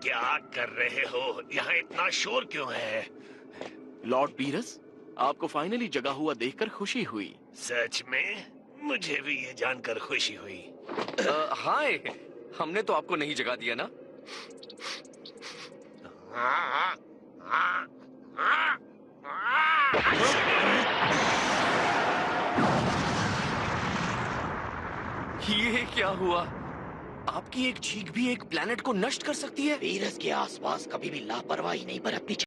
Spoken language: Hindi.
क्या कर रहे हो? यहाँ इतना शोर क्यों है? लॉर्ड बीरस, आपको फाइनली जगा हुआ देखकर खुशी हुई। सच में? मुझे भी ये जानकर खुशी हुई। हाय, हमने तो आपको नहीं जगा दिया ना? ये क्या हुआ? आपकी एक चीख भी एक प्लेनेट को नष्ट कर सकती है। वीरस के आसपास कभी भी लापरवाही नहीं बरतनी चाहिए।